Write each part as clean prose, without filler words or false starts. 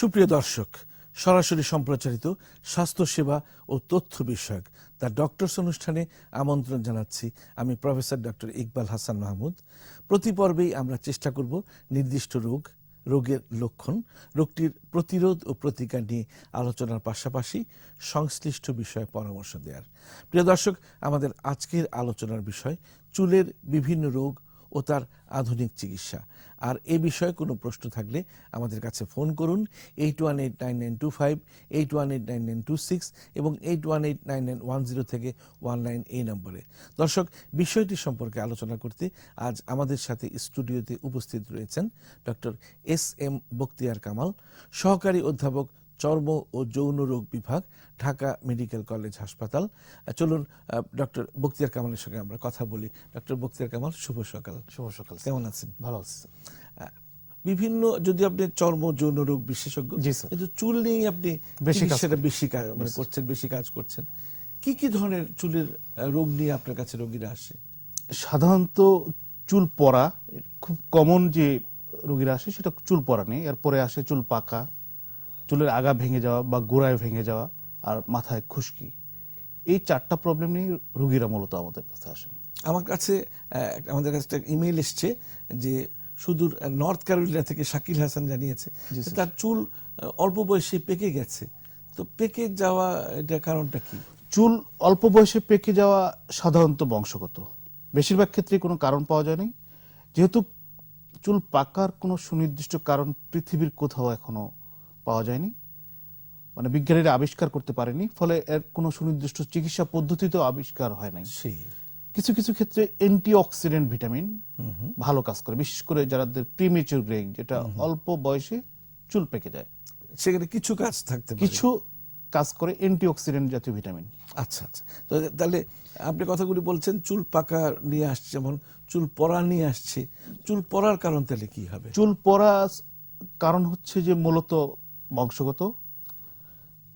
সুপ্রিয় দর্শক, সরাসরি সম্প্রচারিত স্বাস্থ্যসেবা ও তথ্য বিষয়ক দ্য ডক্টরস অনুষ্ঠানে আমন্ত্রণ জানাচ্ছি আমি প্রফেসর ডক্টর ইকবাল হাসান মাহমুদ। প্রতি পর্বেই আমরা চেষ্টা করব নির্দিষ্ট রোগের লক্ষণ, রোগটির প্রতিরোধ ও প্রতিকার নিয়ে আলোচনার পাশাপাশি সংশ্লিষ্ট বিষয়ে পরামর্শ দেওয়ার। প্রিয় দর্শক, আমাদের আজকের আলোচনার বিষয় চুলের বিভিন্ন রোগ ও তার আধুনিক চিকিৎসা। আর এ বিষয়ে কোনো প্রশ্ন থাকলে আমাদের কাছে ফোন করুন 81899258, 81899226 এবং 81899110 থেকে 19 এই নম্বরে। দর্শক, বিষয়টি সম্পর্কে আলোচনা করতে আজ আমাদের সাথে স্টুডিওতে উপস্থিত রয়েছেন ডক্টর এস.এম. বখতিয়ার কামাল, সহকারী অধ্যাপক, চর্ম ও যৌন রোগ বিভাগ, ঢাকা মেডিকেল কলেজ হাসপাতাল। চলুন ডক্টর বখতিয়ার কামালের সঙ্গে আমরা কথা বলি। ডক্টর বখতিয়ার কামাল, শুভ সকাল। শুভ সকাল। কেমন আছেন? ভালো আছি। বিভিন্ন, যদি আপনি চর্ম যৌন রোগ বিশেষজ্ঞ, কিন্তু চুল নিয়ে আপনি বেশি করছেন, বেশি কাজ করছেন। কি কি ধরনের চুলের রোগ নিয়ে আপনার কাছে রোগীরা আসে? সাধারণত চুল পড়া খুব কমন, যে রোগীরা আসে সেটা চুল পড়া নেই, এরপরে আসে চুল পাকা, চুলের আগা ভেঙে যাওয়া বা গোড়ায় ভেঙে যাওয়া, আর মাথায় খুশকি। এই চারটা প্রবলেম নিয়ে রোগীরা মূলত আমাদের কাছে আসেন। আমাদের কাছে একটা ইমেইল এসছে যে সুদূর নর্থ ক্যারোলিনা থেকে শাকিল হাসান জানিয়েছে তার চুল অল্প বয়সে পেকে গেছে। তো পেকে যাওয়া, এটা কারণটা কি? চুল অল্প বয়সে পেকে যাওয়া সাধারণত বংশগত, বেশিরভাগ ক্ষেত্রে কোনো কারণ পাওয়া যায়নি। যেহেতু চুল পাকার কোনো সুনির্দিষ্ট কারণ পৃথিবীর কোথাও এখনো পাওয়া যায়নি, মানে বিজ্ঞানীরা আবিষ্কার করতে পারেনি, ফলে এর কোনো সুনির্দিষ্ট চিকিৎসা পদ্ধতিতেও আবিষ্কার হয় নাই। কিছু কিছু ক্ষেত্রে অ্যান্টিঅক্সিডেন্ট ভিটামিন ভালো কাজ করে, বিশেষ করে যাদের প্রিমেচিউর গ্রেইং, যেটা অল্প বয়সে চুল পেকে যায়, সেখানে কিছু কাজ থাকতে পারে, কিছু কাজ করে অ্যান্টিঅক্সিডেন্ট জাতীয় ভিটামিন। আচ্ছা আচ্ছা। তো তাহলে আপনি কথাগুলি বলছেন, চুল পাকা নিয়ে আসছে, যেমন চুল পড়া নিয়ে আসছে। চুল পড়ার কারণ তাহলে কি হবে? চুল পড়া কারণ হচ্ছে যে মূলত বংশগত।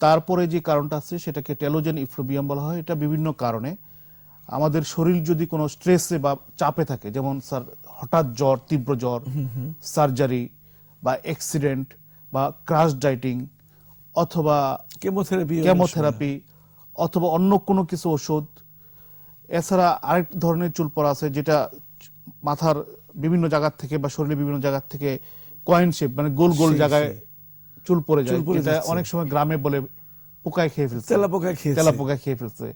তারপরে যে কারণটা আছে সেটাকে টেলোজেন ইফ্লুভিয়াম বলা হয়। এটা বিভিন্ন কারণে, আমাদের শরীর যদি কোনো স্ট্রেসে বা চাপে থাকে, যেমন স্যার হঠাৎ জ্বর, তীব্র জ্বর, সার্জারি বা অ্যাক্সিডেন্ট বা ক্রাশ ডাইটিং অথবা কেমোথেরাপি অথবা অন্য কোনো কিছু ওষুধ। এছাড়া আরেক ধরনের চুল পড়া আছে যেটা মাথার বিভিন্ন জায়গা থেকে বা শরীরের বিভিন্ন জায়গা থেকে কয়েন শেপ, মানে গোল গোল জায়গায় চুল পড়ে যায়। এটা অনেক সময় গ্রামে বলে পোকায় খেয়ে ফেলছে, তেলাপোকায় খেয়ে ফেলছে,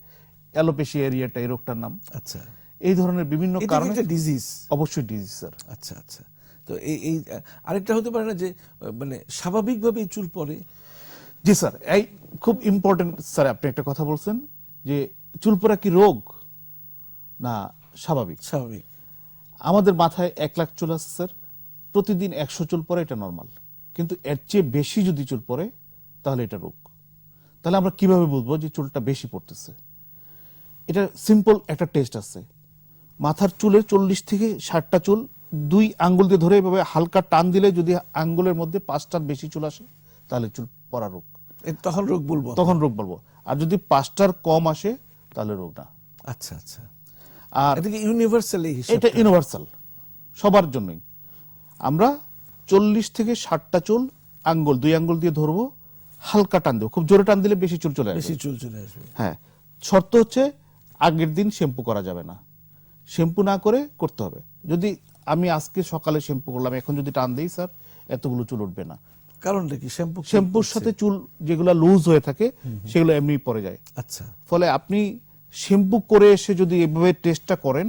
অ্যালোপেশিয়া এরিয়াটা এই রোগটার নাম। আচ্ছা, এই ধরনের বিভিন্ন কারণে ডিজিজ। অবশ্যই ডিজিজ স্যার। আচ্ছা আচ্ছা। তো এই আরেকটা হতে পারে না যে মানে স্বাভাবিকভাবেই চুল পড়ে? জি স্যার, এই খুব ইম্পর্টেন্ট স্যার, আপনি একটা কথা বলছেন যে চুল পড়া কি রোগ না স্বাভাবিক? স্বাভাবিক। আমাদের মাথায় 1 লাখ চুল আছে স্যার, প্রতিদিন 100 চুল পড়ে, এটা নর্মাল। কিন্তু এর চেয়ে বেশি যদি চুল পড়ে তাহলে এটা রোগ। তাহলে আমরা কিভাবে বুঝবো যে চুলটা বেশি পড়তেছে? এটা সিম্পল একটা টেস্ট আছে। মাথার চুলের 40 থেকে 60টা চুল 2 আঙ্গুল দিয়ে ধরে এভাবে হালকা টান দিলে যদি আঙ্গুলের মধ্যে 5টার বেশি চুল আসে তাহলে চুল পড়া রোগ। তখন রোগ বলবো। আর যদি 5টার কম আসে তাহলে রোগ না। আচ্ছা আচ্ছা। আর এটা ইউনিভার্সাল, এটা ইউনিভার্সাল সবার জন্যই। আমরা 40 থেকে 60টা চুল আঙ্গুল 2 আঙ্গুল দিয়ে ধরবো, হালকা টান দেবো, খুব জোরে টান দিলে বেশি চুল চলে আসবে। হ্যাঁ, শর্ত হচ্ছে আগের দিন শ্যাম্পু করা যাবে না, শ্যাম্পু না করে করতে হবে। যদি আমি আজকে সকালে শ্যাম্পু করলাম, এখন যদি টান দিই স্যার, এতগুলো চুল উঠবে না। কারণটা কি? শ্যাম্পুর সাথে চুল যেগুলো লুজ হয়ে থাকে সেগুলো এমনি পড়ে যায়। আচ্ছা। ফলে আপনি শ্যাম্পু করে এসে যদি এভাবে টেস্টটা করেন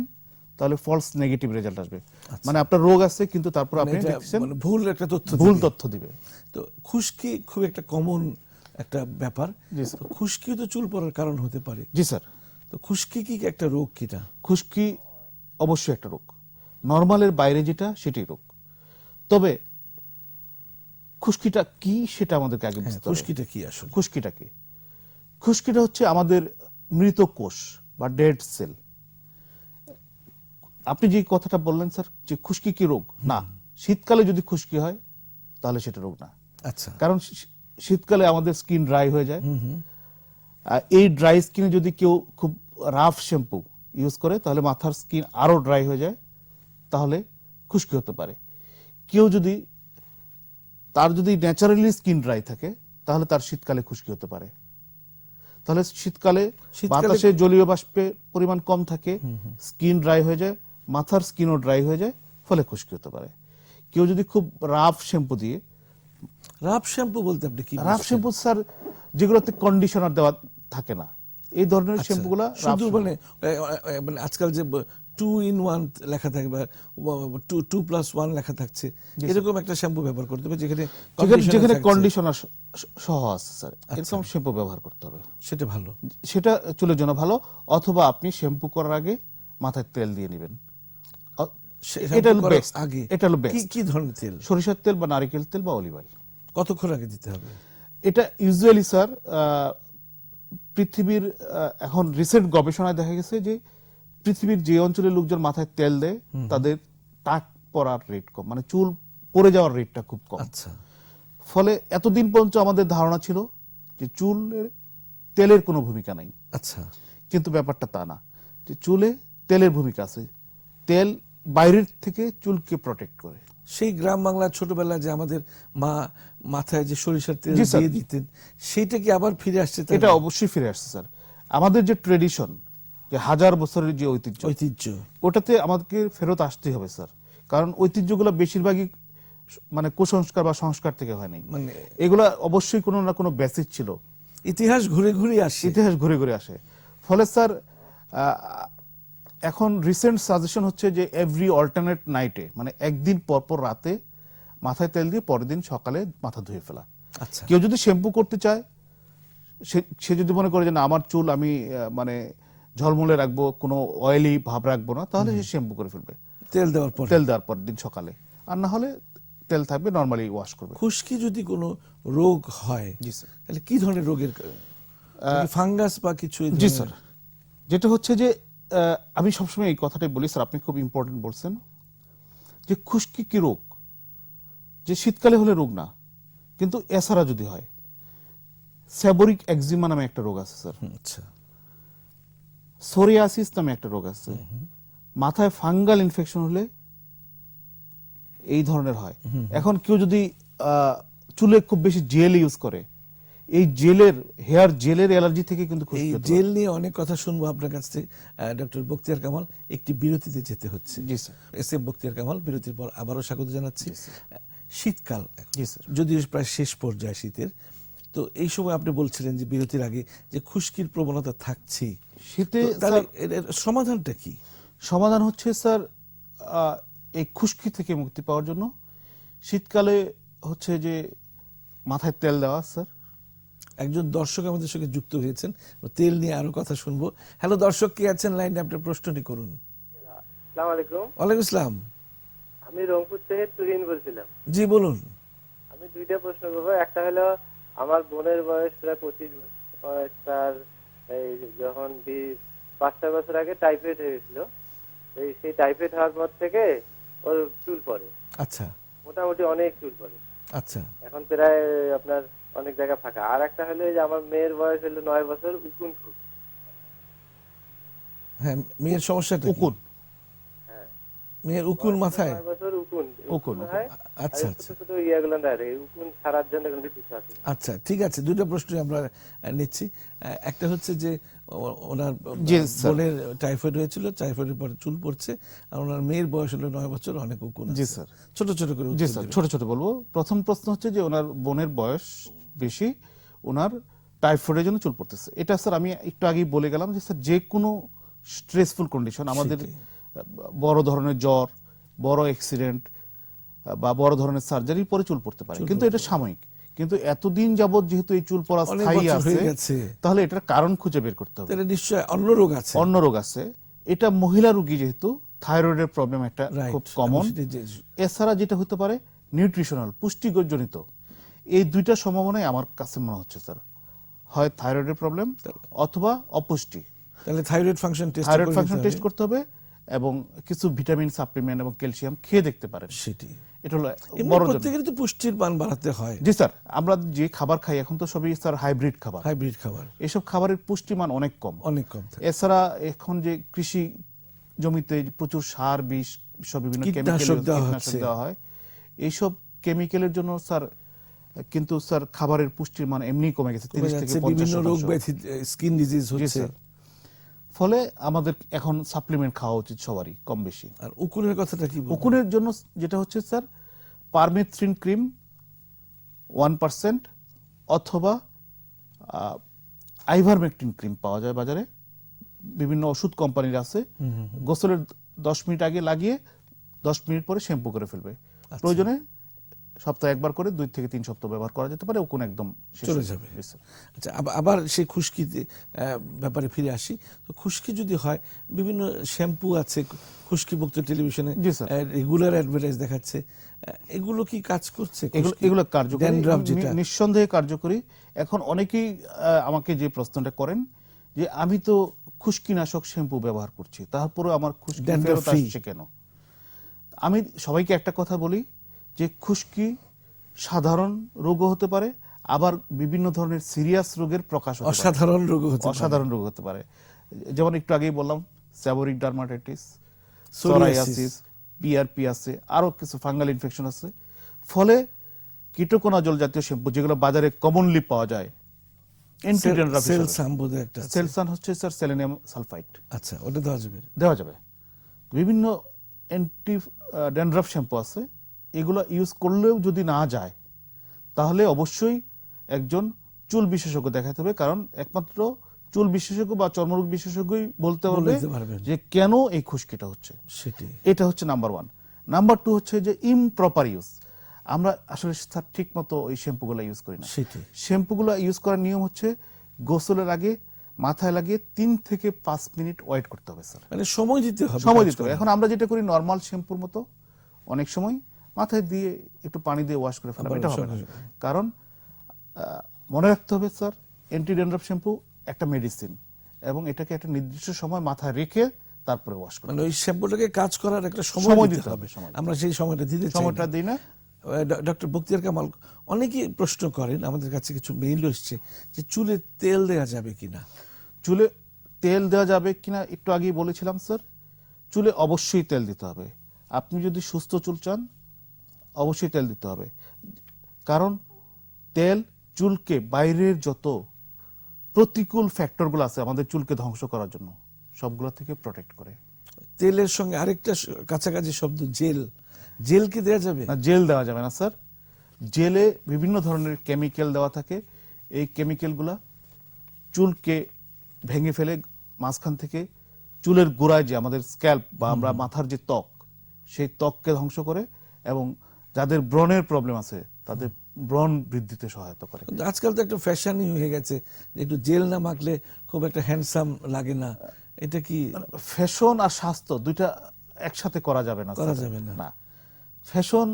তাহলে ফলস নেগেটিভ রেজাল্ট আসবে। মানে আপনার রোগ আছে কিন্তু তারপর আপনি দেখছেন ভুল তথ্য দিবে। তো খুশকি খুব একটা কমন একটা ব্যাপার। খুশকি তো চুল পড়ার কারণ হতে পারে। জি স্যার। তো খুশকি কি একটা রোগ? কিটা খুশকি অবশ্যই একটা রোগ, নরমালের বাইরে যেটা সেটাই রোগ। তবে খুশকিটা কি সেটা আমাদেরকে আগে বুঝতে হবে। খুশকিটা কি আসলে? খুশকিটা হচ্ছে আমাদের মৃত কোষ বা ডেড সেল। আপনি যে কথাটা বললেন স্যার যে খুশকি কি রোগ না, শীতকালে যদি খুশকি হয় তাহলে সেটা রোগ না। আচ্ছা। কারণ শীতকালে আমাদের স্কিন ড্রাই হয়ে যায়। এই ড্রাই স্কিনে যদি কেউ খুব রাফ শ্যাম্পু ইউজ করে তাহলে মাথার স্কিন আরো ড্রাই হয়ে যায়, তাহলে খুশকি হতে পারে। কেউ যদি তার যদি ন্যাচারালি স্কিন ড্রাই থাকে তাহলে তার শীতকালে খুশকি হতে পারে। তাহলে শীতকালে বাতাসে জলীয় বাষ্পের পরিমাণ কম থাকে, স্কিন ড্রাই হয়ে যায়, মাথার স্কিনও ড্রাই হয়ে যায়, ফলে খুশকি হতে পারে। কেউ যদি খুব রাফ শ্যাম্পু দিয়ে, রাফ শ্যাম্পু বলতে আপনি কি রাফ শ্যাম্পু স্যার যেগুলোতে কন্ডিশনার দেওয়া থাকে না, এই ধরনের শ্যাম্পুগুলো শুধু মানে আজকাল যে 2 in 1 লেখা থাকে বা 2+1 লেখা থাকছে, এরকম একটা শ্যাম্পু ব্যবহার করতে হবে যেখানে যেখানে কন্ডিশনার সহ আছে স্যার, এরকম শ্যাম্পু ব্যবহার করতে হবে। সেটা ভালো, সেটা চুলের জন্য ভালো। অথবা আপনি শ্যাম্পু করার আগে মাথায় তেল দিয়ে নেবেন, এটা হলো বেস্ট। আগে এটা হলো বেস্ট। কি ধরনের তেল? সরিষার তেল বা নারকেল তেল বা অলিভ অয়েল। কতক্ষণ আগে দিতে হবে এটা? ইউজুয়ালি স্যার পৃথিবীর এখন রিসেন্ট গবেষণায় দেখা গেছে যে পৃথিবীর যে অঞ্চলের লোকজন মাথায় তেল দেয় তাদের টাক পড়ার রেট কম, মানে চুল পড়ে যাওয়ার রেটটা খুব কম। আচ্ছা, ফলে এতদিন পর্যন্ত আমাদের ধারণা ছিল যে চুলের তেলের কোনো ভূমিকা নাই। আচ্ছা, কিন্তু ব্যাপারটা তা না, যে চুলে তেলের ভূমিকা আছে। তেল বাইরের থেকে চুলকে প্রোটেক্ট করে। সেই গ্রাম বাংলার ছোটবেলায় যে আমাদের মা মাথায় যে সরিষার তেল জি স্যার। দিয়ে দিতেন, সেইটা কি আবার ফিরে আসছে? এটা অবশ্যই ফিরে আসছে স্যার। আমাদের যে ট্রেডিশন, যে হাজার বছরের যে ঐতিহ্য, ওটাতে আমাদেরকে ফেরত আসতেই হবে স্যার। কারণ ঐতিহ্যগুলো বেশিরভাগই মানে কুসংস্কার বা সংস্কার থেকে হয় নাই, মানে এগুলা অবশ্যই কোনো না কোনো বেসিক ছিল। ইতিহাস ঘুরে ঘুরে আসে, ইতিহাস ঘুরে ঘুরে আসে। ফলে স্যার এখন রিসেন্ট সাজেশন হচ্ছে যে এভরি অল্টারনেট নাইটে, মানে একদিন পর পর রাতে মাথায় তেল দিয়ে পরের দিন সকালে মাথা ধুয়ে ফেলা। আচ্ছা, কেউ যদি শ্যাম্পু করতে চায়, সে যদি মনে করে যে না আমার চুল আমি মানে ঝলমলে রাখবো, কোনো অয়েলি ভাব রাখবো না, তাহলে সে শ্যাম্পু করে ফেলবে তেল দেওয়ার পর। তেল দেওয়ার পর দিন সকালে। আর না হলে তেল থাকবে, নরমালি ওয়াশ করবে। খুশকি যদি কোনো রোগ হয়, জি স্যার। তাহলে কি ধরনের রোগের? ফাঙ্গাস বা কিছু? জি স্যার। যেটা হচ্ছে যে আমি সবসময় এই কথাটাই বলি স্যার, আপনি খুব ইম্পর্টেন্ট বলছেন, যে খুশকি কি রোগ, যে শীতকালে হলে রোগ না, কিন্তু এছাড়া যদি হয়, সেবোরিক একজিমা নামে একটা রোগ আছে স্যার, আচ্ছা, সোরিয়াসিস নামে একটা রোগ আছে, মাথায় ফাঙ্গাল ইনফেকশন হলে এই ধরনের হয়। এখন কেউ যদি চুলে খুব বেশি জেল ইউজ করে, এই জেলের হেয়ার জেলের অ্যালার্জি থেকে কিন্তু এই খুশকি হতে জেল পারে। নিয়ে অনেক কথা শুনবো আপনার কাছ থেকে। ডক্টর বখতিয়ার কামাল, একটি বিরতিতে যেতে হচ্ছে। জি sir. S M Bakhtiar Kamal, বিরতির পর আবারও স্বাগত জানাচ্ছি। শীতকাল জি স্যার। যদিও প্রায় শেষ পর্যায়ে শীতের, তো এই সময় আপনি বলছিলেন যে বিরতির আগে যে খুশকির প্রবণতা থাকছে, শীতে তাহলে স্যার এর সমাধানটা কি? সমাধান হচ্ছে স্যার এই খুশকি থেকে মুক্তি পাওয়ার জন্য শীতকালে হচ্ছে যে মাথায় তেল দেওয়া স্যার। একজন দর্শক আমাদের সঙ্গে যুক্ত হয়েছেন, তেল নিয়ে আরো কথা শুনবো। হ্যালো দর্শক, কে আছেন লাইনে? আপনার প্রশ্নটি করুন। আসসালামু আলাইকুম। ওয়ালাইকুম আসসালাম। আমি রংপুর থেকে তুহিন বলছিলাম। জি বলুন। আমি দুইটা প্রশ্ন করবো। একটা হলো, আমার বোনের বয়স প্রায় 25 বছর। তার এই যখন 5-6 বছর আগে টাইফয়েড হয়েছিল, সেই টাইফয়েড হওয়ার পর থেকে ওর চুল পড়ে, আচ্ছা মোটামুটি অনেক চুল পড়ে। আচ্ছা, এখন প্রায় আপনার অনেক জায়গা ফাঁকা। আর একটা হলো যে আমার মেয়ের বয়স হলো 9 বছর, উকুন খুব। হ্যাঁ, মেয়ের সমস্যাটা কি? উকুন। হ্যাঁ, মেয়ের উকুন মাথায়? 9 বছর উকুন উকুন, হয়। আচ্ছা আর আচ্ছা ছোট ছোট ইয়াগুলো না, এই উকুন ছাড়ার জন্য কোনো কিছু আছে? আচ্ছা, ঠিক আছে, দুটো প্রশ্ন আমরা নিচ্ছি। একটা হচ্ছে যে ওনার জি, স্যার। বোনের টাইফয়েড হয়েছিল, টাইফয়েডের পরে চুল পড়ছে, আর ওনার মেয়ের বয়স হলো 9 বছর, অনেক উকুন জি, আছে। স্যার। ছোট ছোট করে জি উত্তর স্যার, দিবেন। ছোট ছোট বলবো। প্রথম প্রশ্ন হচ্ছে যে ওনার বোনের বয়স বেশি, ওনার টাইফয়েডের জন্য চুল পড়তেছে। এটা স্যার আমি একটু আগেই বলে গেলাম যে স্যার যে কোনো স্ট্রেসফুল কন্ডিশন, আমাদের সেটাই। বড় ধরনের জ্বর, বড় অ্যাক্সিডেন্ট বা বড় ধরনের সার্জারির পরে চুল পড়তে পারে, কিন্তু এটা সাময়িক। কিন্তু এতদিন যাবত যেহেতু এই চুল পড়া অনেক স্থায়ী বছর হয়ে আছে, গেছে, তাহলে এটার কারণ খুঁজে বের করতে হবে। তাহলে নিশ্চয় অন্য রোগ আছে। অন্য রোগ আছে। এটা মহিলা রোগী, যেহেতু থাইরয়েডের প্রবলেম একটা Right, খুব আমি কমন। সেটাই এছাড়া যেটা হতে পারে নিউট্রিশনাল, পুষ্টিজনিত। এই দুইটা সম্ভাবনাই আমার কাছে মনে হচ্ছে স্যার, হয় থাইরয়েডের প্রবলেম অথবা অপুষ্টি। তাহলে thyroid function test thyroid function test করতে হবে এবং কিছু ভিটামিন সাপ্লিমেন্ট এবং ক্যালসিয়াম খেয়ে দেখতে পারেন। সেটি। এটা হলো এমনি বড় জন্য। প্রত্যেকেরই তো পুষ্টির মান বাড়াতে হয়। জি স্যার, আমরা যে খাবার খাই এখন তো সবই স্যার হাইব্রিড খাবার। হাইব্রিড খাবার এসব খাবারের পুষ্টিমান অনেক কম। অনেক কম থাকে। এছাড়া এখন যে কৃষি জমিতে প্রচুর সার, বিষ, সব বিভিন্ন কীটনাশক কেমিক্যাল দেওয়া কীটনাশক হচ্ছে। দেওয়া হয়, এইসব কেমিক্যালের জন্য স্যার কিন্তু স্যার খাবারের পুষ্টির মান এমনি কমে গেছে 30 থেকে 50%। বিভিন্ন রোগ ব্যাধি, স্কিন ডিজিজ জি হচ্ছে। স্যার। ফলে আমাদের এখন সাপ্লিমেন্ট খাওয়া উচিত সবারই কম বেশি। আর উকুনের কথাটা কি বলবো? উকুনের জন্য যেটা হচ্ছে স্যার পারমেথ্রিন ক্রিম 1% অথবা আইভারমেকটিন ক্রিম পাওয়া যায় বাজারে, বিভিন্ন ওষুধ কোম্পানির আছে। গোসলের 10 মিনিট আগে লাগিয়ে 10 মিনিট পরে শ্যাম্পু করে ফেলবে। প্রয়োজনে সপ্তাহে একবার করে 2 থেকে 3 সপ্তাহ ব্যবহার করা যেতে পারে, উকুন একদম শেষ চলে হয়ে যাবে। জি স্যার। আচ্ছা, আবার সেই খুশকি ব্যাপারে ফিরে আসি। তো খুশকি যদি হয়, বিভিন্ন শ্যাম্পু আছে খুশকিমুক্ত, টেলিভিশনে জি স্যার। রেগুলার অ্যাডভার্টাইজ দেখাচ্ছে। এগুলো কি কাজ করছে? এগুলো কার্যকরী, ড্যান্ড্রাফ যেটা, নিঃসন্দেহে কার্যকরী। এখন অনেকেই আমাকে যে প্রশ্নটা করেন যে আমি তো খুশকিনাশক শ্যাম্পু ব্যবহার করছি, তারপরে আমার খুশকি Dandruff ফেরত free। আসছে কেন? আমি সবাইকে একটা কথা বলি যে খুশকি সাধারণ রোগও হতে পারে, আবার বিভিন্ন ধরনের সিরিয়াস রোগের প্রকাশ হতে পারে, অসাধারণ রোগ হতে পারে। অসাধারণ রোগ হতে পারে। যেমন একটু আগেই বললাম সেবোরিক ডার্মাটাইটিস, Psoriasis, সোরাইয়াসিস, পিআরপি আছে, আরো কিছু ফাঙ্গাল ইনফেকশন আছে। ফলে কিটোকোনাজল জাতীয় শ্যাম্পু যেগুলো বাজারে কমনলি পাওয়া যায়, অ্যান্টি-ড্যান্ড্রাফ হিসেবে, সেলসাম বোধহয় একটা আছে। সেলসান হচ্ছে স্যার সেলেনিয়াম সালফাইড, আচ্ছা, ওটা দেওয়া যাবে। দেওয়া যাবে। বিভিন্ন অ্যান্টি ড্যান্ড্রাফ শ্যাম্পু আছে, এগুলো ইউজ করলেও যদি না যায় তাহলে অবশ্যই একজন চুল বিশেষজ্ঞ দেখাতে হবে, কারণ একমাত্র চুল বিশেষজ্ঞ বা চর্মরোগ বিশেষজ্ঞই বলতে হবে বলতে পারবেন। যে কেন এই খুশকিটা হচ্ছে। সেটাই। এটা হচ্ছে নাম্বার 1। নাম্বার 2 হচ্ছে যে ইমপ্রপার ইউজ। আমরা আসলে ঠিক মতো ওই শ্যাম্পুগুলো ইউজ করি না। সেটাই। শ্যাম্পুগুলো ইউজ করার নিয়ম হচ্ছে গোসলের আগে মাথায় লাগিয়ে 3 থেকে 5 মিনিট ওয়েট করতে হবে স্যার, মানে সময় দিতে হবে, সময় কাজ দিতে হবে। করার। এখন আমরা যেটা করি নরমাল শ্যাম্পুর মতো অনেক সময় মাথায় দিয়ে একটু পানি দিয়ে ওয়াশ করে ফেলা, আবার এটা হবে না। সঙ্গে সঙ্গে। কারণ মনে রাখতে হবে স্যার, অ্যান্টি ড্যান্ড্রাফ শ্যাম্পু একটা মেডিসিন, এবং এটাকে একটা নির্দিষ্ট সময় মাথায় রেখে তারপরে ওয়াশ করতে মানে ওই শ্যাম্পুটাকে কাজ করার একটা সময় সময় দিতে দিতে হবে। হবে, সময় আমরা সেই সময়টা দিতে চাই সময়টা না। দিই না। ডক্টর বখতিয়ার কামাল, অনেকেই প্রশ্ন করেন, আমাদের কাছে কিছু মেইল এসছে যে চুলে তেল দেওয়া যাবে কিনা। চুলে তেল দেওয়া যাবে কিনা একটু আগেই বলেছিলাম স্যার, চুলে অবশ্যই তেল দিতে হবে। আপনি যদি সুস্থ চুল চান অবশ্যই তেল দিতে হবে, কারণ তেল চুলকে বাইরের যত প্রতিকূল ফ্যাক্টরগুলো আছে আমাদের চুলকে ধ্বংস করার জন্য সবগুলো থেকে প্রোটেক্ট করে। তেলের সঙ্গে আরেকটা কাছাকাছি শব্দ, জেল। জেল কি দেওয়া যাবে? না, জেল দেওয়া যাবে না স্যার। জেলে বিভিন্ন ধরনের কেমিক্যাল দেওয়া থাকে, এই কেমিক্যালগুলা চুলকে ভেঙে ফেলে মাঝখান থেকে চুলের গোড়ায় যে আমাদের স্ক্যাল্প বা আমরা মাথার যে ত্বক, সেই ত্বককে ধ্বংস করে, এবং যাদের ব্রণের প্রবলেম আছে তাদের ব্রণ বৃদ্ধিতে সহায়তা করে। কিন্তু আজকাল তো একটা ফ্যাশনই হয়ে গেছে যে একটু জেল না মাখলে খুব একটা হ্যান্ডসাম লাগে না। এটা কি ফ্যাশন আর স্বাস্থ্য দুইটা একসাথে করা যাবে না, করা স্যার। যাবে না। না, ফ্যাশন,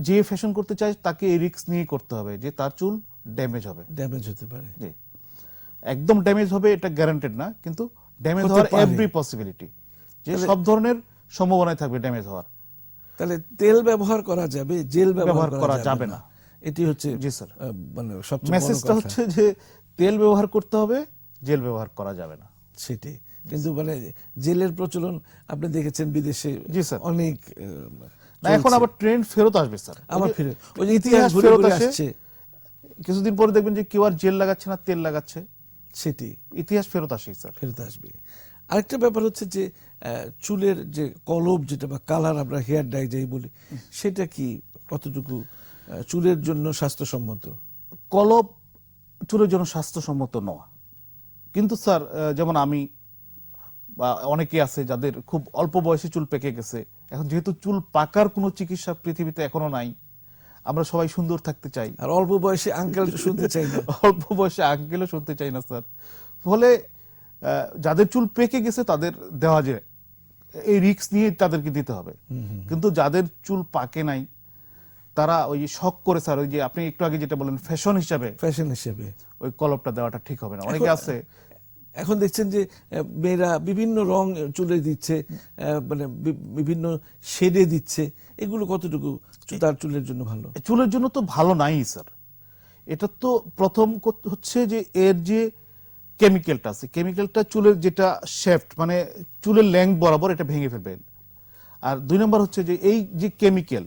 যে ফ্যাশন করতে চায় তাকে এই রিস্ক নিয়ে করতে হবে যে তার চুল ড্যামেজ হবে। ড্যামেজ হতে পারে? জি, একদম ড্যামেজ হবে এটা গ্যারান্টেড না, কিন্তু ড্যামেজ হতে হওয়ার পারে। এভরি পসিবিলিটি, যে সব ধরনের সম্ভাবনায় থাকবে ড্যামেজ হওয়ার। তাহলে তেল ব্যবহার করা যাবে, জেল ব্যবহার করা যাবে না। এটি হচ্ছে জি স্যার। মানে সবচেয়ে বড় মেসেজটা কথা। হচ্ছে যে তেল ব্যবহার করতে হবে, জেল ব্যবহার করা যাবে না। সেটাই। কিন্তু মানে জেলের প্রচলন আপনি দেখেছেন বিদেশে জি স্যার। অনেক না, এখন আবার ট্রেন্ড ফেরত আসবে স্যার। আবার ওই যে ফিরে ওই যে ইতিহাস ঘুরে ফেরত ঘুরে আসে। আসছে। কিছুদিন পরে দেখবেন যে কেউ আর জেল লাগাচ্ছে না, তেল লাগাচ্ছে। সেটি ইতিহাস ফেরত আসে স্যার। ফেরত আসবে। আরেকটা ব্যাপার হচ্ছে যে চুলের যে কলব যেটা বা কালার, আমরা হেয়ার ডাই যাই বলি, সেটা কি কতটুকু চুলের জন্য স্বাস্থ্যসম্মত? কলব চুলের জন্য স্বাস্থ্যসম্মত নয়, কিন্তু স্যার যেমন আমি বা অনেকে আছে যাদের খুব অল্প বয়সে চুল পেকে গেছে, এখন যেহেতু চুল পাকার কোনো চিকিৎসা পৃথিবীতে এখনো নাই, আমরা সবাই সুন্দর থাকতে চাই, আর অল্প বয়সে আঙ্কেল শুনতে চাই না। অল্প বয়সে আঙ্কেলও শুনতে চাই না স্যার। ফলে যাদের চুল পেকে গেছে তাদের দেওয়া যায়, এই রিস্ক নিয়ে তাদেরকে দিতে হবে। কিন্তু যাদের চুল পাকে নাই তারা ওই শখ করে স্যার, ওই যে আপনি একটু আগে যেটা বলেন ফ্যাশন হিসাবে, ফ্যাশন হিসেবে ওই কলপটা দেওয়াটা ঠিক হবে না। অনেকে আছে এখন দেখছেন যে মেয়েরা বিভিন্ন রং চুলে দিচ্ছে, মানে বিভিন্ন শেডে দিচ্ছে। এগুলো কতটুকু তার চুলের জন্য ভালো? চুলের জন্য তো ভালো নাই স্যার। এটা তো প্রথম হচ্ছে যে এর যে কেমিক্যালটা আছে, কেমিক্যালটা চুলের যেটা শেফট মানে চুলের লেংথ বরাবর এটা ভেঙে ফেলবে। আর 2 নম্বর হচ্ছে যে এই যে কেমিক্যাল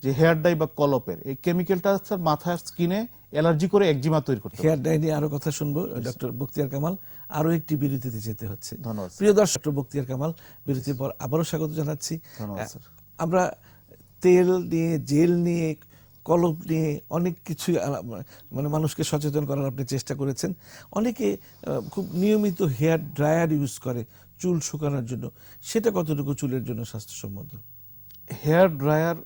যে হেয়ার ডাই বা কলপের এই কেমিক্যালটা স্যার মাথার স্কিনে অ্যালার্জি করে একজিমা তৈরি করতে পারে। হেয়ার ডাই নিয়ে আরো কথা শুনবো ডক্টর বখতিয়ার কামাল। আরো একটি বিরতিতে যেতে হচ্ছে। ধন্যবাদ, প্রিয় দর্শক, ডক্টর বখতিয়ার কামাল বিরতির পর আবারও স্বাগত জানাচ্ছি। ধন্যবাদ, স্যার। আমরা তেল নিয়ে, জেল নিয়ে, কলপ নিয়ে অনেক কিছু মানে মানুষকে সচেতন করার আপনি চেষ্টা করেছেন। অনেকে খুব নিয়মিত হেয়ার ড্রায়ার ইউজ করে চুল শুকানোর জন্য, সেটা কতটুকু চুলের জন্য স্বাস্থ্যসম্মত? হেয়ার ড্রায়ার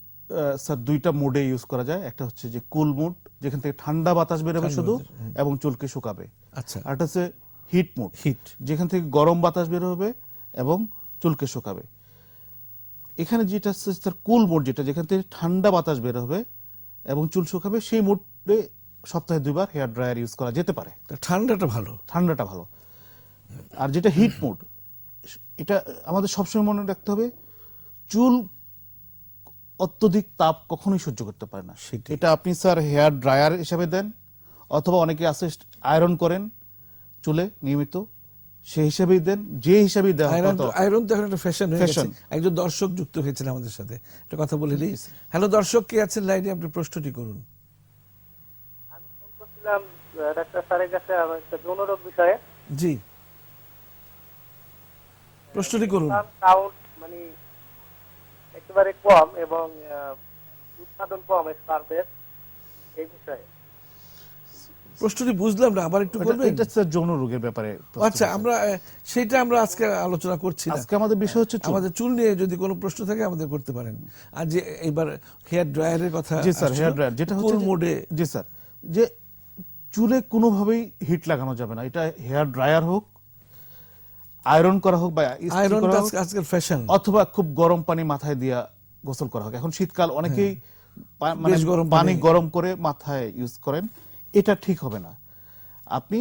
স্যার দুইটা মোডে ইউজ করা যায়। একটা হচ্ছে যে কুল মোড, যেখান থেকে ঠান্ডা বাতাস বেরোবে ঠান্ডা শুধু বাতাস, এবং চুলকে শুকাবে। আচ্ছা, আর একটা হচ্ছে হিট মোড, হিট। যেখান থেকে গরম বাতাস বের হবে এবং চুলকে শুকাবে। এখানে যেটা হচ্ছে স্যার কুল মোড, যেটা যেখান থেকে ঠান্ডা বাতাস বের হবে এবং চুল শুকাবে, সেই মোডে সপ্তাহে 2 বার হেয়ার ড্রায়ার ইউজ করা যেতে পারে। তা ঠান্ডাটা ভালো। ঠান্ডাটা ভালো। আর যেটা হিট মোড, এটা আমাদের সবসময় মনে রাখতে হবে, চুল অত্যধিক তাপ কখনোই সহ্য করতে পারে না। সেটাই। এটা আপনি স্যার হেয়ার ড্রায়ার হিসাবে দেন, অথবা অনেকে আছে আয়রন করেন চুলে নিয়মিত, সেই হিসাবেই দেন, যে হিসাবেই দেওয়া হয় তত। আয়রন তো এখন একটা ফ্যাশন হয়ে গেছে। Fashion। একজন দর্শক যুক্ত হয়েছেন আমাদের সাথে, একটা কথা বলে দিই। হ্যালো দর্শক, কে আছেন লাইনে? আপনি প্রশ্নটি করুন। আমি ফোন করছিলাম ডাক্তার স্যারের কাছে আমার একটা যৌনরোগ বিষয়ে। জি, প্রশ্নটি করুন। কাউন্ট মানে একেবারে কম এবং উৎপাদন কম স্পার্মের, এই বিষয়ে। প্রশ্নটি বুঝলাম না, আবার একটু বলবেন? এটা স্যার যৌন রোগের ব্যাপারে প্রশ্ন আচ্ছা, করেছেন। আমরা সেটা আমরা আজকে আলোচনা করছি না। আজকে আমাদের বিষয় হচ্ছে চুল। আমাদের চুল নিয়ে যদি কোনো প্রশ্ন থাকে আমাদের করতে পারেন। আর যে এবার হেয়ার ড্রায়ারের কথা, জি স্যার, হেয়ার ড্রায়ার যেটা হচ্ছে কুল মোডে। জি স্যার, যে চুলে কোনোভাবেই হিট লাগানো যাবে না। এটা হেয়ার ড্রায়ার হোক, আয়রন করা হোক বা ইস্ত্রি আয়রন করা হোক, আজকাল ফ্যাশন। অথবা খুব গরম পানি মাথায় দিয়া গোসল করা হোক। এখন শীতকাল, অনেকেই মানে বেশ গরম পানি পানি। গরম করে মাথায় ইউজ করেন, এটা ঠিক হবে না। আপনি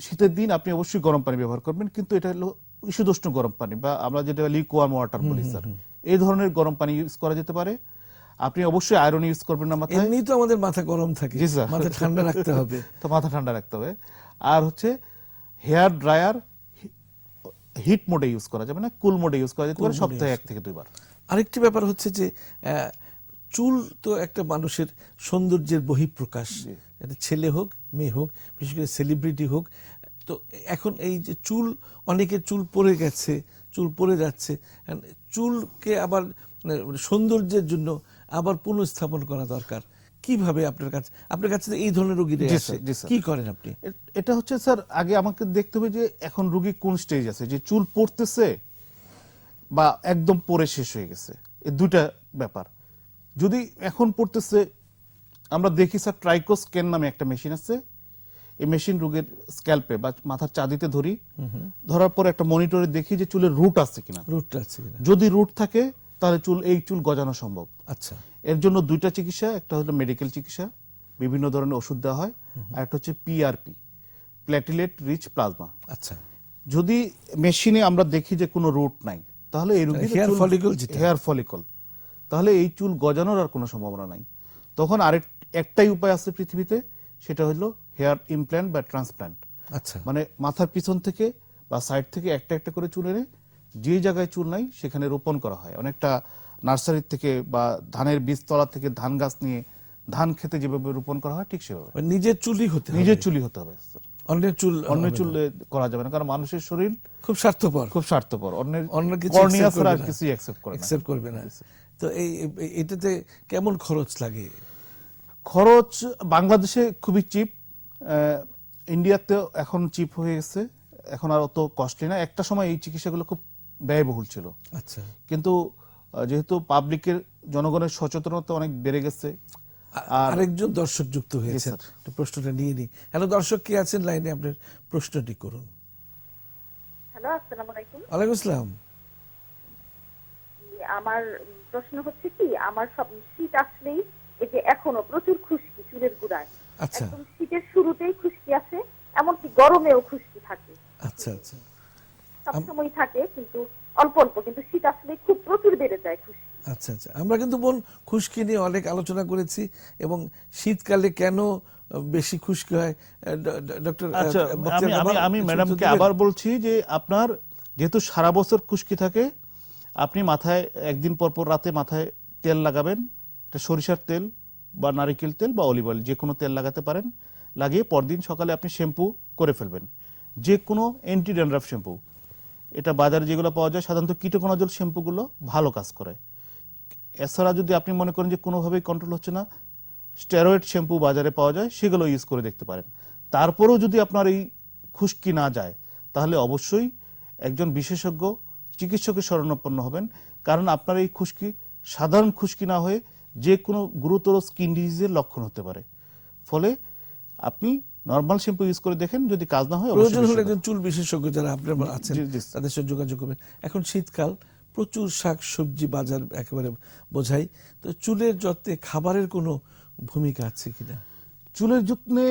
শীতের দিন আপনি অবশ্যই গরম পানি ব্যবহার করবেন, কিন্তু এটা হলো ঈষদুষ্ণ গরম পানি, বা আমরা যেটা লিকুয়াম ওয়াটার বলি স্যার, এই ধরনের গরম পানি ইউজ করা যেতে পারে। আপনি অবশ্যই আয়রন ইউজ করবেন না মাথায়। এমনি তো আমাদের মাথা গরম থাকে, জি স্যার। মাথা ঠান্ডা রাখতে হবে। তো মাথা ঠান্ডা রাখতে হবে। আর হচ্ছে হেয়ার ড্রায়ার হিট মোডে ইউজ করা যাবে না, কুল মোডে ইউজ করা যেতে পারে, সপ্তাহে 1 থেকে 2 বার। আরেকটি ব্যাপার হচ্ছে যে চুল তো একটা মানুষের সৌন্দর্যের বহিঃপ্রকাশ। এটা ছেলে হোক, মেয়ে হোক, বিশেষ করে সেলিব্রিটি হোক। তো এখন এই যে চুল, অনেকের চুল পড়ে গেছে, চুল পড়ে যাচ্ছে, চুলকে আবার মানে সৌন্দর্যের জন্য আবার পুনঃস্থাপন করা দরকার। কিভাবে আপনার কাছে তো এই ধরনের রোগীরা জি আসে, স্যার, জি স্যার। কি করেন আপনি? এটা হচ্ছে স্যার, আগে আমাকে দেখতে হবে যে এখন রোগী কোন স্টেজ আছে, যে চুল পড়তেছে বা একদম পড়ে শেষ হয়ে গেছে, এই দুইটা ব্যাপার। যদি এখন পড়তেছে, আমরা দেখি স্যার ট্রাইকোস্ক্যান নামে একটা মেশিন আছে। এই মেশিন রোগীর স্ক্যাল্পে বা মাথার চাঁদিতে ধরি, ধরার পর একটা মনিটরে দেখি যে চুলের রুট আছে কিনা। রুটটা আছে কিনা? যদি রুট থাকে তাহলে এই চুল গজানো সম্ভব। আচ্ছা, এর জন্য 2টা চিকিৎসা, একটা হলো মেডিকেল চিকিৎসা, বিভিন্ন ধরনের ওষুধ দেওয়া হয়, আর একটা হচ্ছে পিআরপি, প্ল্যাটিলেট রিচ প্লাজমা। আচ্ছা। যদি মেশিনে আমরা দেখি যে কোনো রুট নাই, তাহলে এই রোগীর হেয়ার ফলিকল যেটা। হেয়ার ফলিকল, তাহলে এই চুল গজানোর আর কোনো সম্ভাবনা নাই। তখন একটাই উপায় আছে পৃথিবীতে, সেটা হলো হেয়ার ইমপ্ল্যান্ট বা ট্রান্সপ্ল্যান্ট। আচ্ছা, মানে মাথার পিছন থেকে বা সাইড থেকে একটা একটা করে চুল এনে যে জায়গায় চুল নাই সেখানে রোপণ করা হয়। অনেকটা নার্সারি থেকে বা ধানের বীজতলা থেকে ধান গাছ নিয়ে ধান খেতে যেভাবে রোপণ করা হয়, ঠিক সেভাবে নিজের চুলই হতে হবে। নিজের চুলই হতে হবে। অন্যের চুল অন্য হবে না। চুল করা যাবে না, কারণ মানুষের শরীর খুব স্বার্থপর, খুব স্বার্থপর, অন্য কিছু কর্নিয়া accept ছাড়া আর করবে না। কিছুই অ্যাকসেপ্ট করে না। অ্যাকসেপ্ট করবে না। তো এটাতে কেমন খরচ লাগে? খরচ বাংলাদেশে খুবই চিপ, ইন্ডিয়াতে এখন চিপ হয়ে গেছে, এখন আর অত কস্টলি না। একটা সময় এই চিকিৎসাগুলো খুব ব্যয়বহুল ছিল, আচ্ছা। কিন্তু যেহেতু পাবলিকের জনগণের সচেতনতা অনেক বেড়ে গেছে। আরেকজন দর্শক যুক্ত হয়েছে, স্যার। একটু প্রশ্নটা নিয়ে নি। হ্যালো দর্শক, কে আছেন লাইনে? আপনার প্রশ্নটি করুন। হ্যালো, আসসালামু আলাইকুম। ওয়ালাইকুম আসসালাম। আমার প্রশ্ন হচ্ছে কি, আমার সব শীত আসলেই এই যে এখনো প্রচুর খুশকি চুলের গোড়ায়, আচ্ছা, একদম শীতের শুরুতেই খুশকি আছে, এমনকি গরমেও খুশকি থাকে, আচ্ছা, আচ্ছা, সবসময় থাকে, কিন্তু অল্প অল্প, কিন্তু শীত আসলে খুব প্রচুর বেড়ে যায় খুশকি। আচ্ছা, আচ্ছা। আমরা কিন্তু বোন খুশকি নিয়ে অনেক আলোচনা করেছি, এবং শীতকালে কেন বেশি খুশকি হয় ডক্টর আচ্ছা, আমি ম্যাডামকে আবার বলছি যে আপনার যেহেতু সারা বছর খুশকি থাকে, আপনি মাথায় একদিন পর পর রাতে মাথায় তেল লাগাবেন, এটা সরিষার তেল বা নারিকেল তেল বা অলিভ অয়েল যে কোনো তেল লাগাতে পারেন। লাগিয়ে পরদিন সকালে আপনি শ্যাম্পু করে ফেলবেন, যে কোনো অ্যান্টি ড্যান্ড্রাফ শ্যাম্পু। এটা বাজারে যেগুলো পাওয়া যায় সাধারণত কীটকণাজল শ্যাম্পুগুলো ভালো কাজ করে। এছাড়া যদি আপনি মনে করেন যে কোনোভাবেই কন্ট্রোল হচ্ছে না, স্টেরয়েড শ্যাম্পু বাজারে পাওয়া যায়, সেগুলো ইউজ করে দেখতে পারেন। তারপরেও যদি আপনার এই খুশকি না যায়, তাহলে অবশ্যই একজন বিশেষজ্ঞ চিকিৎসকের শরণাপন্ন হবেন, কারণ আপনার এই খুশকি সাধারণ খুশকি না হয়ে যে কোনো গুরুতর স্কিন ডিজিজের লক্ষণ হতে পারে। ফলে আপনি নর্মাল শ্যাম্পু ইউজ করে দেখেন, যদি কাজ না হয় প্রয়োজন হলে অবশ্যই একজন চুল বিশেষজ্ঞ যারা আপনার আছেন জি, জি। তাদের সাথে যোগাযোগ করবেন। এখন শীতকাল, প্রচুর শাক সবজি বাজার একেবারে বোঝাই, তো চুলের যত্নে খাবারের কোনো ভূমিকা আছে কিনা? চুলের যত্নে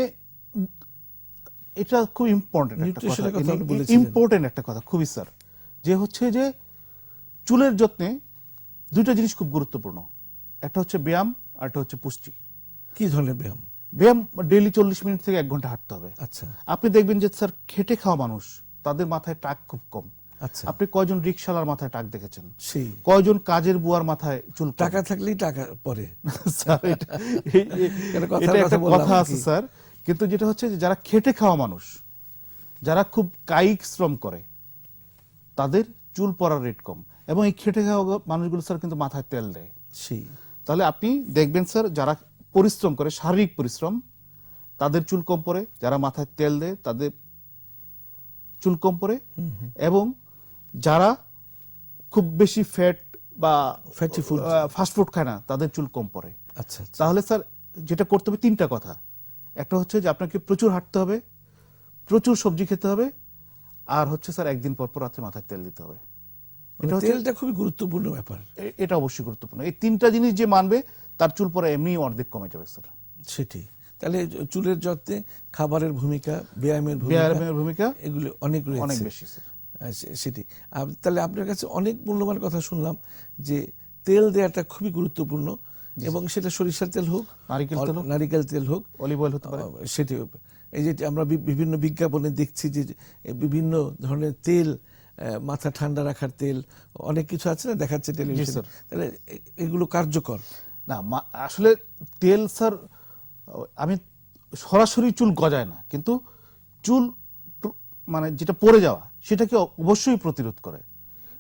এটা খুব ইম্পর্টেন্ট একটা Nutrition এর কথা, কথা আপনি বলেছিলেন। ইম্পর্টেন্ট একটা কথা খুবই স্যার, যে হচ্ছে যে চুলের যত্নে দুইটা জিনিস খুব গুরুত্বপূর্ণ। একটা হচ্ছে ব্যায়াম আর একটা হচ্ছে পুষ্টি। কি ধরনের ব্যায়াম? ব্যায়াম ডেইলি 40 মিনিট থেকে 1 ঘন্টা হাঁটতে হবে। আচ্ছা আপনি দেখবেন যে স্যার খেটে খাওয়া মানুষ, তাদের মাথায় টাক খুব কম। আচ্ছা, আপনি কয়জন রিকশালার মাথায় টাক দেখেছেন? সেই কয়জন কাজের বুয়ার মাথায় চুল কম? টাকা থাকলেই টাকা পরে। স্যার, এটা কথার এটা কথা একটা বললাম কথা আর আছে কি। স্যার, কিন্তু যেটা হচ্ছে যে যারা খেটে খাওয়া মানুষ, যারা খুব কায়িক শ্রম করে, তাদের চুল পড়ার রেট কম। এবং এই খেটে খাওয়া মানুষগুলো স্যার কিন্তু মাথায় তেল দেয়। সেই তাহলে আপনি দেখবেন স্যার, যারা পরিশ্রম করে, শারীরিক পরিশ্রম, তাদের চুল কম পড়ে। যারা মাথায় তেল দেয় তাদের চুল কম পড়ে। এবং যারা খুব বেশি ফ্যাট বা Fatty food। ফাস্ট ফুড খায় না, তাদের চুল কম পড়ে। আচ্ছা আচ্ছা। তাহলে স্যার যেটা করতে হবে 3টা কথা। একটা হচ্ছে যে আপনাকে প্রচুর হাঁটতে হবে, প্রচুর সবজি খেতে হবে, আর হচ্ছে স্যার একদিন পর পর রাত্রে মাথায় তেল দিতে হবে। এটা হচ্ছে, তেলটা খুবই গুরুত্বপূর্ণ ব্যাপার। এটা অবশ্যই গুরুত্বপূর্ণ। এই 3টা জিনিস যে মানবে, তার চুল পড়া এমনি অর্ধেক কমে যাবে স্যার। সেটি তাহলে চুলের যত্নে খাবারের ভূমিকা, ব্যায়ামের ব্যায়ামের ভূমিকা এগুলো অনেক রয়েছে। অনেক বেশি স্যার। সেটি তাহলে আপনার কাছে অনেক মূল্যবান কথা শুনলাম, যে তেল দেওয়াটা খুবই গুরুত্বপূর্ণ, এবং সেটা সরিষার তেল হোক, নারিকেল তেল হোক, নারিকেল তেল হোক, অলিভ অয়েল হতে পারে। সেটি এই যে আমরা বিভিন্ন বিজ্ঞাপনে দেখছি যে বিভিন্ন ধরনের তেল, মাথা ঠান্ডা রাখার তেল, অনেক কিছু আছে না দেখাচ্ছে টেলিভিশনে, স্যার। তাহলে এগুলো কার্যকর? না, আসলে তেল স্যার, আমি সরাসরি চুল গজায় না, কিন্তু চুল মানে যেটা পড়ে যাওয়া, সেটাকে অবশ্যই প্রতিরোধ করে।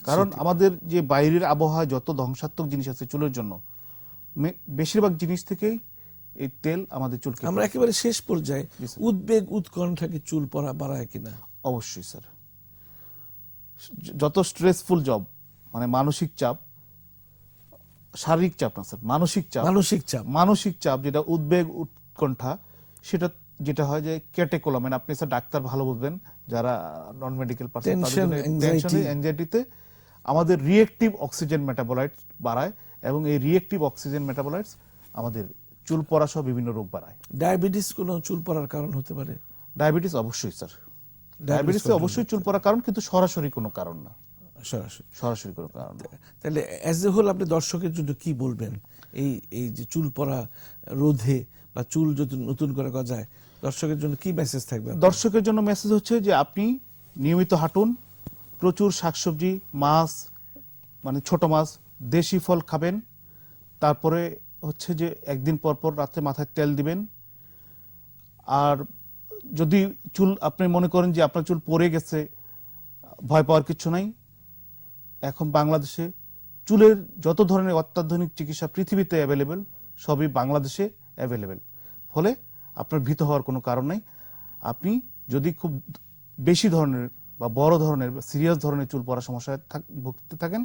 কারণ আমাদের যে বাইরের আবহাওয়া যত ধ্বংসাত্মক জিনিস আছে চুলের জন্য, বেশিরভাগ জিনিস থেকেই এই তেল আমাদের চুলকে। আমরা একেবারে শেষ পর্যায়ে, জি, স্যার। উদ্বেগ উৎকণ্ঠাকে চুল পড়া বাড়ায় কিনা? অবশ্যই স্যার। যত স্ট্রেসফুল জব, মানে মানসিক চাপ, শারীরিক চাপ না স্যার, মানসিক চাপ, মানসিক চাপ। মানসিক চাপ যেটা উদ্বেগ উৎকণ্ঠা, সেটা যেটা হয় যে ক্যাটেকোলামিন, আপনি স্যার ডাক্তার ভালো বুঝবেন, যারা non medical person, Tension, anxiety। অ্যাংজাইটিতে আমাদের রিয়েক্টিভ অক্সিজেন মেটাবোলাইটস বাড়ায়, এবং এই রিয়েক্টিভ অক্সিজেন মেটাবোলাইটস আমাদের চুল পড়া সহ বিভিন্ন রোগ বাড়ায়। ডায়াবেটিস কোনো চুল পড়ার কারণ হতে পারে? ডায়াবেটিস অবশ্যই স্যার, ডায়াবেটিস ডায়াবেটিস অবশ্যই চুল পড়ার কারণ, কিন্তু সরাসরি কোনো কারণ না, সরাসরি। সরাসরি কোনো কারণ না। তাহলে অ্যাজ এ হোল আপনি দর্শকের জন্য কি বলবেন, এই যে চুল পড়া রোধে, বা চুল যদি নতুন করে গজায়, দর্শকের জন্য কি মেসেজ থাকবে? দর্শকের জন্য মেসেজ হচ্ছে যে আপনি নিয়মিত হাঁটুন, প্রচুর শাকসবজি, মাছ, মানে ছোট মাছ, দেশি ফল খাবেন, তারপরে হচ্ছে যে একদিন পর পর রাত্রে মাথায় তেল দিবেন। আর যদি চুল আপনি মনে করেন যে আপনার চুল পড়ে গেছে, ভয় পাওয়ার কিছু নাই। এখন বাংলাদেশে চুলের যত ধরনের অত্যাধুনিক চিকিৎসা পৃথিবীতে অ্যাভেলেবেল, সবই বাংলাদেশে অ্যাভেলেবেল। ফলে আপনার ভীত হওয়ার কোনো কারণ নেই। আপনি যদি খুব বেশি ধরনের বা বড় ধরনের সিরিয়াস ধরনের চুল পড়া সমস্যায় ভুগতে থাকেন,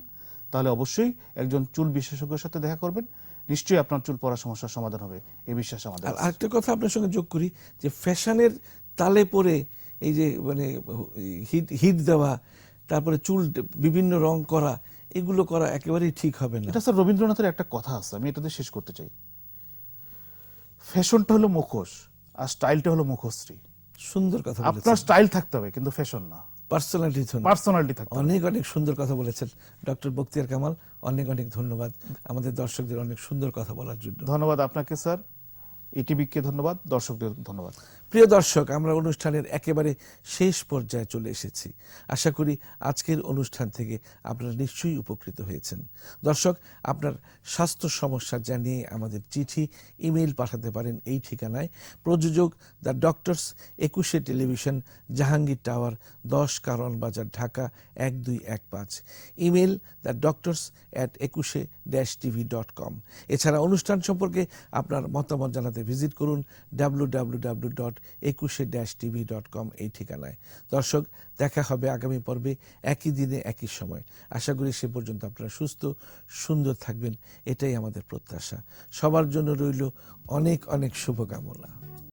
তাহলে অবশ্যই একজন চুল বিশেষজ্ঞের সাথে দেখা করবেন। নিশ্চয়ই আপনার চুল পড়া সমস্যার সমাধান হবে, এই বিশ্বাস আমাদের আর আছে। আরেকটা কথা আপনার সঙ্গে যোগ করি, যে ফ্যাশনের তালে পড়ে এই যে মানে হিট দেওয়া, তারপরে চুল বিভিন্ন রং করা, এগুলো করা একেবারেই ঠিক হবে না। এটা স্যার রবীন্দ্রনাথের একটা কথা আছে, আমি এটাতে শেষ করতে চাই। ফ্যাশনটা হলো মুখোশ, আর স্টাইলটা হলো মুখশ্রী। সুন্দর কথা আপনার বলেছেন। স্টাইল থাকতে হবে, কিন্তু ফ্যাশন না, পার্সোনালিটি, পার্সোনালিটি থাকতে হবে। অনেক অনেক সুন্দর কথা বলেছেন ডক্টর বখতিয়ার কামাল। অনেক অনেক ধন্যবাদ আমাদের দর্শকদের অনেক সুন্দর কথা বলার জন্য। ধন্যবাদ আপনাকে স্যার। ইটিভিকে ধন্যবাদ, দর্শকদের ধন্যবাদ। প্রিয় দর্শক, আমরা অনুষ্ঠানের একেবারে শেষ পর্যায়ে চলে এসেছি। আশা করি আজকের অনুষ্ঠান থেকে আপনারা নিশ্চয়ই উপকৃত হয়েছেন। দর্শক, আপনার স্বাস্থ্য সমস্যা জানিয়ে আমাদের চিঠি, ইমেইল পাঠাতে পারেন এই ঠিকানায়। প্রযোজক the doctors, 21 television, Jahangir tower, 10 Karwan বাজার, ঢাকা 1215। Email the doctors@21-tv.com। এছাড়া অনুষ্ঠান সম্পর্কে আপনার মতামত জানাতে ভিজিট করুন www.21-tv.com এই ঠিকানায়। দর্শক, দেখা হবে আগামী পর্বে একই দিনে একই সময়। আশা করি সে পর্যন্ত আপনারা সুস্থ সুন্দর থাকবেন, এটাই আমাদের প্রত্যাশা। সবার জন্য রইল অনেক অনেক শুভকামনা।